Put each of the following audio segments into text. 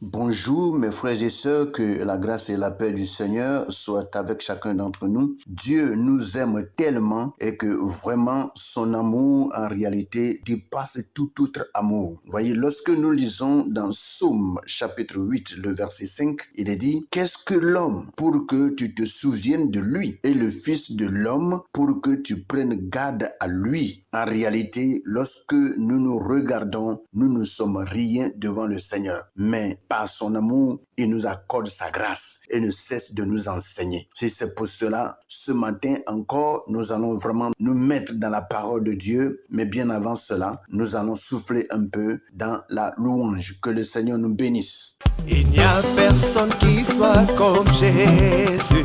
Bonjour mes frères et sœurs, que la grâce et la paix du Seigneur soient avec chacun d'entre nous. Dieu nous aime tellement et que vraiment son amour en réalité dépasse tout autre amour. Voyez, lorsque nous lisons dans Psaume chapitre 8, le verset 5, il est dit: qu'est-ce que l'homme pour que tu te souviennes de lui, et le fils de l'homme pour que tu prennes garde à lui. En réalité, lorsque nous nous regardons, nous ne sommes rien devant le Seigneur. Mais par son amour, il nous accorde sa grâce et ne cesse de nous enseigner. C'est pour cela, ce matin encore, nous allons vraiment nous mettre dans la parole de Dieu. Mais bien avant cela, nous allons souffler un peu dans la louange. Que le Seigneur nous bénisse. Il n'y a personne qui soit comme Jésus.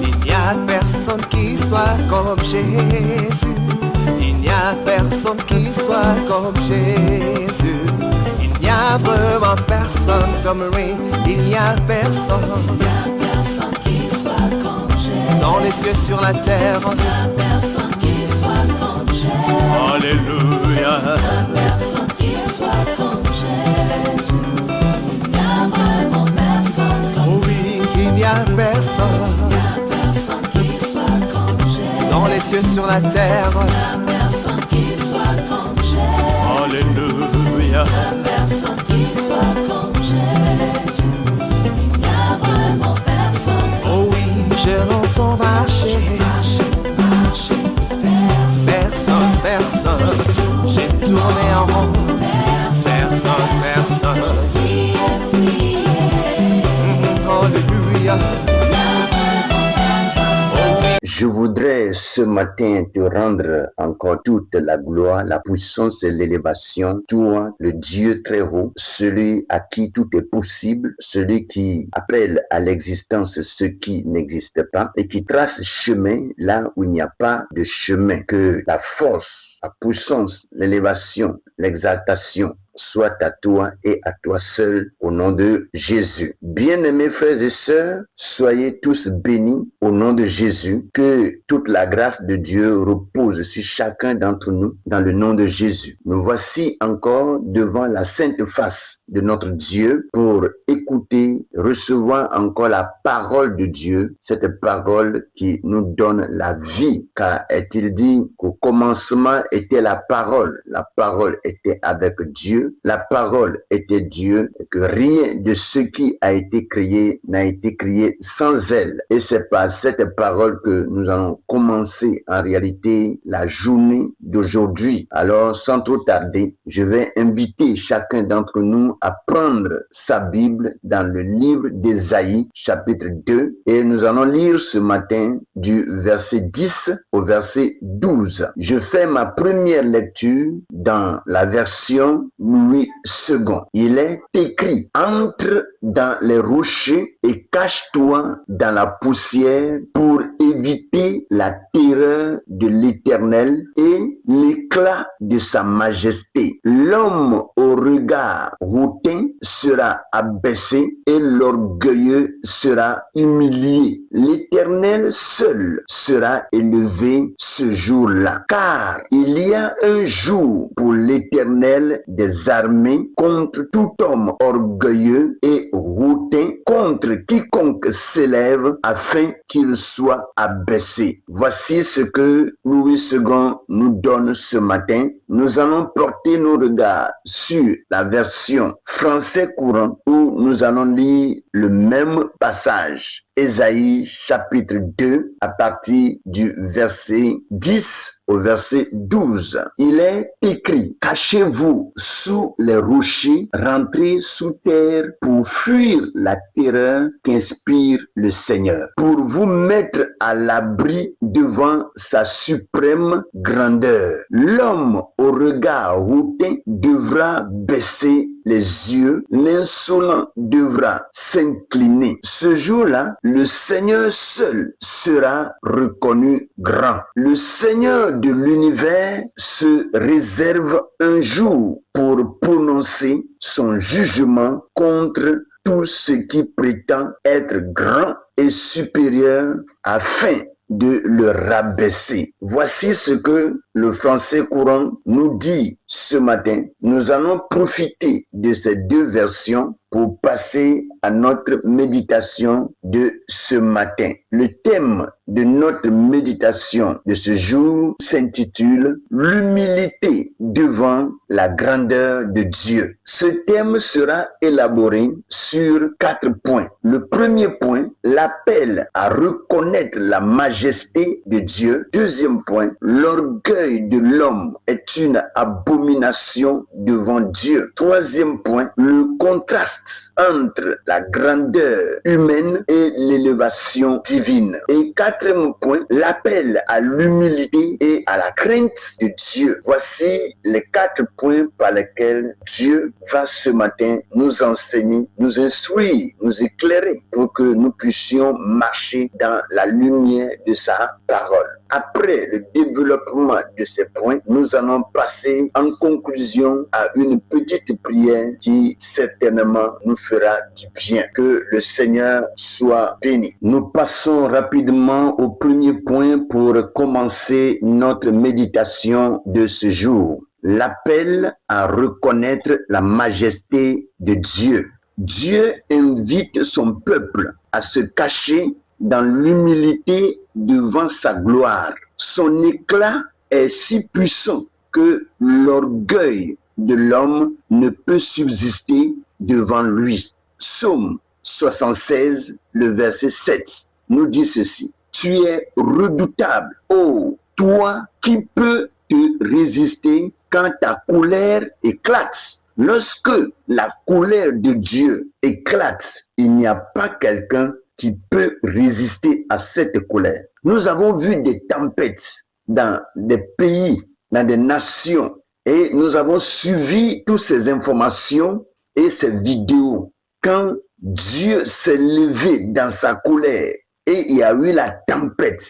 Il n'y a personne qui soit comme Jésus. Il n'y a personne qui soit comme Jésus. Il n'y a vraiment personne comme lui. Il n'y a personne. Il n'y a personne qui soit comme Jésus. Dans les cieux, sur la terre. Il n'y a personne qui soit comme Jésus. Alléluia. Il n'y a personne qui soit comme Jésus. Il n'y a vraiment personne comme Oh oui, il n'y a personne. Il n'y a personne qui soit comme Jésus. Dans les cieux, sur la terre. Il n'y a personne qui soit comme Jésus. Alléluia. Il n'y a personne qui soit comme Jésus. Il n'y a vraiment personne. Oh oui, je l'entends marcher. Marcher, Personne, personne. J'ai tourné en rond. Personne. Alléluia. Je voudrais ce matin te rendre encore toute la gloire, la puissance et l'élévation. Toi, le Dieu très haut, celui à qui tout est possible, celui qui appelle à l'existence ce qui n'existe pas et qui trace chemin là où il n'y a pas de chemin. Que la force, la puissance, l'élévation, l'exaltation soit à toi et à toi seul, au nom de Jésus. Bien-aimés frères et sœurs, soyez tous bénis au nom de Jésus. Que toute la grâce de Dieu repose sur chacun d'entre nous dans le nom de Jésus. Nous voici encore devant la sainte face de notre Dieu pour écouter, recevoir encore la parole de Dieu, cette parole qui nous donne la vie. Car est-il dit qu'au commencement était la parole était avec Dieu, la parole était Dieu, et que rien de ce qui a été créé n'a été créé sans elle. Et c'est par cette parole que nous allons commencer en réalité la journée d'aujourd'hui. Alors, sans trop tarder, je vais inviter chacun d'entre nous à prendre sa Bible dans le livre d'Ésaïe, chapitre 2, et nous allons lire ce matin du verset 10 au verset 12. Je fais ma première lecture dans la version Louis II. Il est écrit: entre dans les rochers et cache-toi dans la poussière pour éviter la terreur de l'Éternel et l'éclat de sa majesté. L'homme au regard hautain sera abaissé et l'orgueilleux sera humilié. L'Éternel seul sera élevé ce jour-là. Car il y a un jour pour l'Éternel des armées contre tout homme orgueilleux et hautain, contre quiconque s'élève afin qu'il soit abaissé. Voici ce que Louis II nous donne ce matin. Nous allons porter nos regards sur la version français courant où nous allons lire le même passage. Ésaïe chapitre 2 à partir du verset 10 au verset 12. Il est écrit: cachez-vous sous les rochers, rentrez sous terre pour fuir la terreur qu'inspire le Seigneur, pour vous mettre à l'abri devant sa suprême grandeur. L'homme au regard hautain devra baisser les yeux, l'insolent devra s'incliner. Ce jour-là, le Seigneur seul sera reconnu grand. Le Seigneur de l'univers se réserve un jour pour prononcer son jugement contre tout ce qui prétend être grand et supérieur afin de le rabaisser. Voici ce que le français courant nous dit ce matin, nous allons profiter de ces deux versions pour passer à notre méditation de ce matin. Le thème de notre méditation de ce jour s'intitule « L'humilité devant la grandeur de Dieu ». Ce thème sera élaboré sur 4 points. Le premier point, l'appel à reconnaître la majesté de Dieu. Deuxième point, l'orgueil de l'homme est une abomination devant Dieu. Troisième point, le contraste entre la grandeur humaine et l'élévation divine. Et quatrième point, l'appel à l'humilité et à la crainte de Dieu. Voici les 4 points par lesquels Dieu va ce matin nous enseigner, nous instruire, nous éclairer pour que nous puissions marcher dans la lumière de sa parole. Après le développement de ces points, nous allons passer en conclusion à une petite prière qui certainement nous fera du bien. Que le Seigneur soit béni. Nous passons rapidement au premier point pour commencer notre méditation de ce jour. L'appel à reconnaître la majesté de Dieu. Dieu invite son peuple à se cacher dans l'humilité devant sa gloire. Son éclat est si puissant que l'orgueil de l'homme ne peut subsister devant lui. Psaume 76, le verset 7, nous dit ceci. Tu es redoutable, ô toi qui peux te résister quand ta colère éclate. Lorsque la colère de Dieu éclate, il n'y a pas quelqu'un qui peut résister à cette colère. Nous avons vu des tempêtes dans des pays, dans des nations, et nous avons suivi toutes ces informations et ces vidéos. Quand Dieu s'est levé dans sa colère et il y a eu la tempête,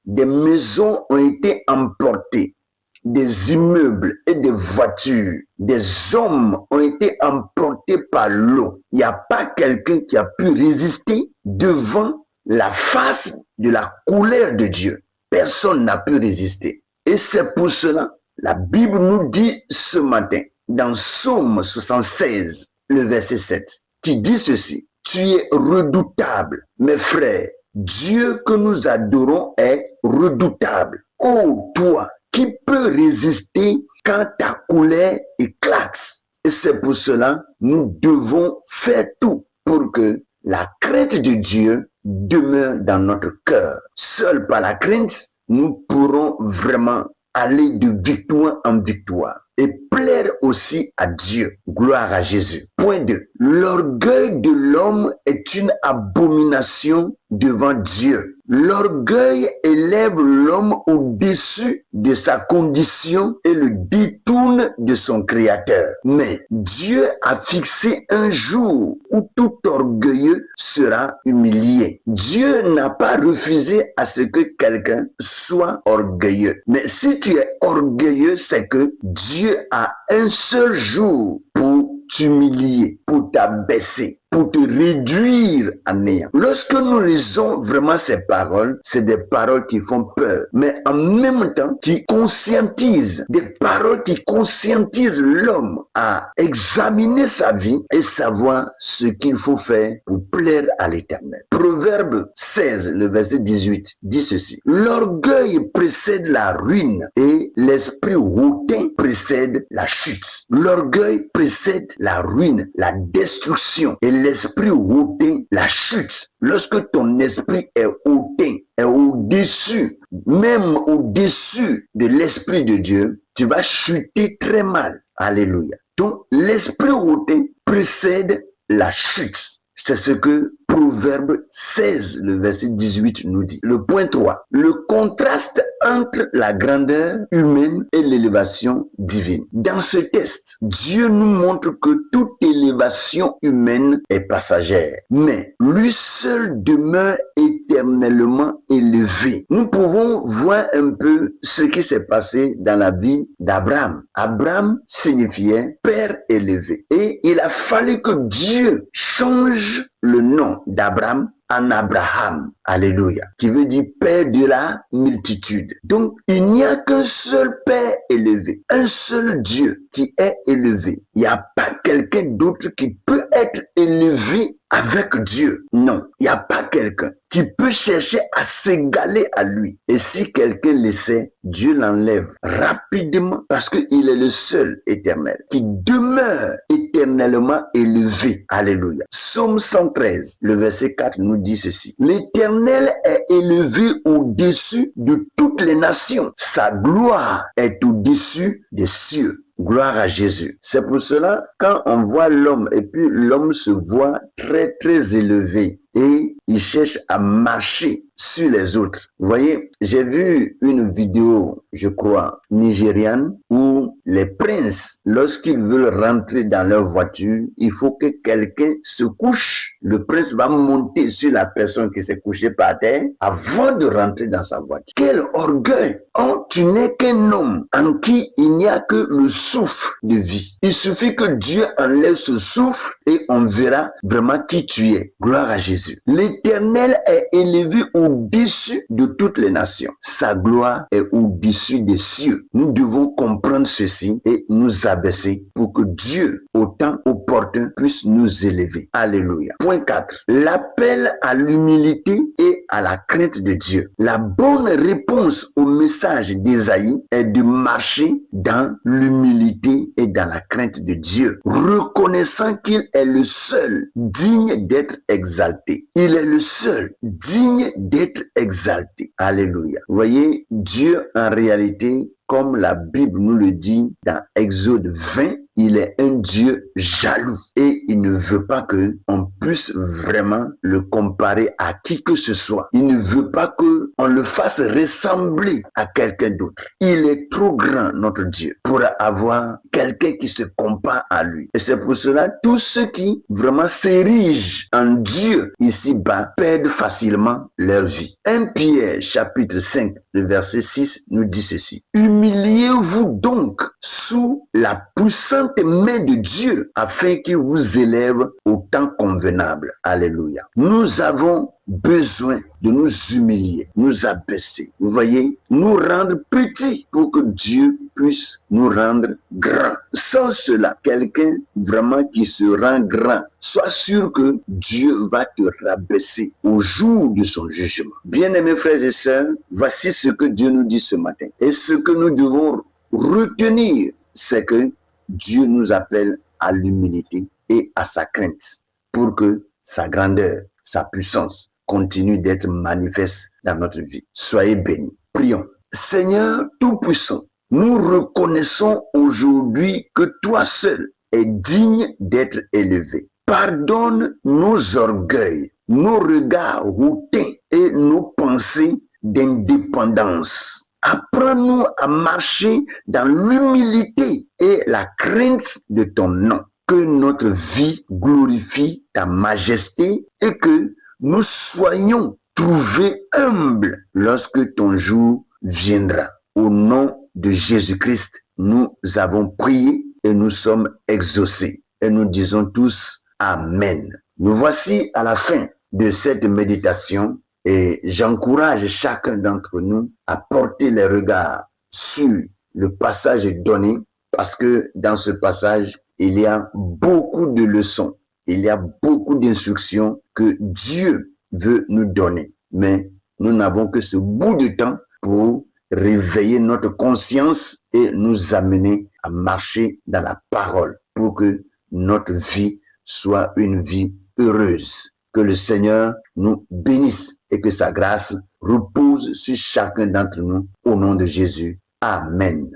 des maisons ont été emportées, des immeubles et des voitures, des hommes ont été emportés par l'eau. Il n'y a pas quelqu'un qui a pu résister devant la face de la colère de Dieu. Personne n'a pu résister. Et c'est pour cela, la Bible nous dit ce matin, dans Psaume 76, le verset 7, qui dit ceci. Tu es redoutable, mes frères. Dieu que nous adorons est redoutable. Ô toi, qui peut résister quand ta colère éclate? Et c'est pour cela, nous devons faire tout pour que la crainte de Dieu demeure dans notre cœur. Seul par la crainte, nous pourrons vraiment aller de victoire en victoire et plaire aussi à Dieu. Gloire à Jésus. Point 2. L'orgueil de l'homme est une abomination devant Dieu. L'orgueil élève l'homme au-dessus de sa condition et le détourne de son Créateur. Mais Dieu a fixé un jour où tout orgueilleux sera humilié. Dieu n'a pas refusé à ce que quelqu'un soit orgueilleux. Mais si tu es orgueilleux, c'est que Dieu a un seul jour pour t'humilier, pour t'abaisser, pour te réduire à néant. Lorsque nous lisons vraiment ces paroles, c'est des paroles qui font peur, mais en même temps qui conscientisent, des paroles qui conscientisent l'homme à examiner sa vie et savoir ce qu'il faut faire pour plaire à l'Éternel. Proverbe 16, le verset 18, dit ceci. L'orgueil précède la ruine et l'esprit hautain précède la chute. L'orgueil précède la ruine, la destruction et l'esprit hautain, la chute. Lorsque ton esprit est hautain, est au-dessus, même au-dessus de l'esprit de Dieu, tu vas chuter très mal. Alléluia. Donc, l'esprit hautain précède la chute. C'est ce que Proverbe 16, le verset 18 nous dit. Le point 3, le contraste entre la grandeur humaine et l'élévation divine. Dans ce texte, Dieu nous montre que toute élévation humaine est passagère, mais lui seul demeure éternellement élevé. Nous pouvons voir un peu ce qui s'est passé dans la vie d'Abraham. Abraham signifiait père élevé et il a fallu que Dieu change le nom d'Abraham en Abraham, alléluia, qui veut dire père de la multitude. Donc, il n'y a qu'un seul Père élevé, un seul Dieu qui est élevé. Il n'y a pas quelqu'un d'autre qui peut être élevé avec Dieu. Non, il n'y a pas quelqu'un qui peut chercher à s'égaler à lui. Et si quelqu'un l'essaie, Dieu l'enlève rapidement parce qu'il est le seul éternel qui demeure éternellement élevé. Alléluia. Psaume 113, le verset 4 nous dit ceci. L'Éternel est élevé au-dessus de toutes les nations. Sa gloire est au-dessus des cieux. Gloire à Jésus. C'est pour cela, quand on voit l'homme, et puis l'homme se voit très, très élevé, et il cherche à marcher sur les autres. Vous voyez, j'ai vu une vidéo, je crois, nigériane, où les princes, lorsqu'ils veulent rentrer dans leur voiture, il faut que quelqu'un se couche. Le prince va monter sur la personne qui s'est couchée par terre avant de rentrer dans sa voiture. Quel orgueil! Oh, tu n'es qu'un homme en qui il n'y a que le souffle de vie. Il suffit que Dieu enlève ce souffle et on verra vraiment qui tu es. Gloire à Jésus. L'Éternel est élevé au-dessus de toutes les nations. Sa gloire est au-dessus des cieux. Nous devons comprendre ceci et nous abaisser pour que Dieu, au temps opportun, puisse nous élever. Alléluia. Point 4. L'appel à l'humilité et à la crainte de Dieu. La bonne réponse au message d'Ésaïe est de marcher dans l'humilité et dans la crainte de Dieu, reconnaissant qu'il est le seul digne d'être exalté. Il est le seul digne d'être exalté. Alléluia. Vous voyez, Dieu en réalité, comme la Bible nous le dit dans Exode 20, il est un Dieu jaloux et il ne veut pas que on puisse vraiment le comparer à qui que ce soit. Il ne veut pas que on le fasse ressembler à quelqu'un d'autre. Il est trop grand, notre Dieu, pour avoir quelqu'un qui se compare à lui. Et c'est pour cela, tous ceux qui vraiment s'érigent en Dieu ici-bas perdent facilement leur vie. 1 Pierre, chapitre 5, le verset 6 nous dit ceci. Humiliez-vous donc sous la puissante main de Dieu afin qu'il vous élève au temps convenable. Alléluia. Nous avons besoin de nous humilier, nous abaisser. Vous voyez, nous rendre petits pour que Dieu puisse nous rendre grands. Sans cela, quelqu'un vraiment qui se rend grand, sois sûr que Dieu va te rabaisser au jour de son jugement. Bien-aimés frères et sœurs, voici ce que Dieu nous dit ce matin. Et ce que nous devons retenir, c'est que Dieu nous appelle à l'humilité et à sa crainte pour que sa grandeur, sa puissance continue d'être manifeste dans notre vie. Soyez bénis. Prions. Seigneur Tout-Puissant, nous reconnaissons aujourd'hui que toi seul es digne d'être élevé. Pardonne nos orgueils, nos regards hautains et nos pensées d'indépendance. Apprends-nous à marcher dans l'humilité et la crainte de ton nom. Que notre vie glorifie ta majesté et que nous soyons trouvés humbles lorsque ton jour viendra. Au nom de Jésus-Christ, nous avons prié et nous sommes exaucés. Et nous disons tous Amen. Nous voici à la fin de cette méditation. Et j'encourage chacun d'entre nous à porter les regards sur le passage donné parce que dans ce passage, il y a beaucoup de leçons, il y a beaucoup d'instructions que Dieu veut nous donner. Mais nous n'avons que ce bout de temps pour réveiller notre conscience et nous amener à marcher dans la parole pour que notre vie soit une vie heureuse. Que le Seigneur nous bénisse et que sa grâce repose sur chacun d'entre nous au nom de Jésus. Amen.